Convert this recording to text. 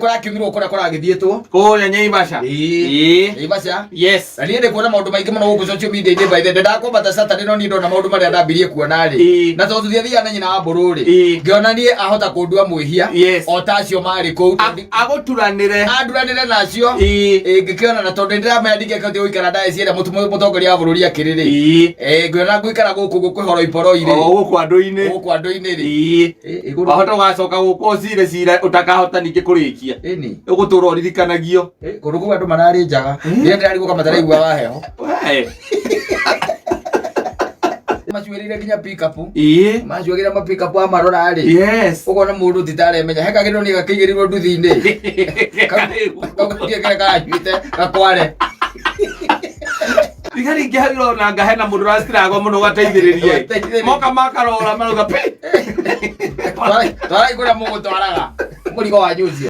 Kora kiumiro kora agithietwo ko ya Naivasha Naivasha yes ali ende kuona maundu maingi muno guku social media inde by the ndako bata Saturday no ni ndona maundu maria ndambirie kuona ri na to thia na nyina wa bururi ngiona ni ahota kundua mwihia o tacio mari ku aguturanire nacio ngikiona na tondu ndiramendike ka thio ikara ndae ciera mutongoria wa bururi akiriri ngiona nguikara guku kwihoro iporo ire guku andu-ini ri ahota gacoka guku cire utakahota ningi kurikia ugutura ririkanagia kuruku andu marari njaga ria ndari guka mataraigua wa heho macuirire nginya pick up macuigira ma pick up amarora ari ugona mundu thitare menya hekagirwo ni gakigirirwo nduthi-ini kajuite gakware Igari ngihagirwo na ngahena mundu rastirago muno gateithiririe moka makarora maruga pe twara igura mugutwaraga murigo wa nyuzi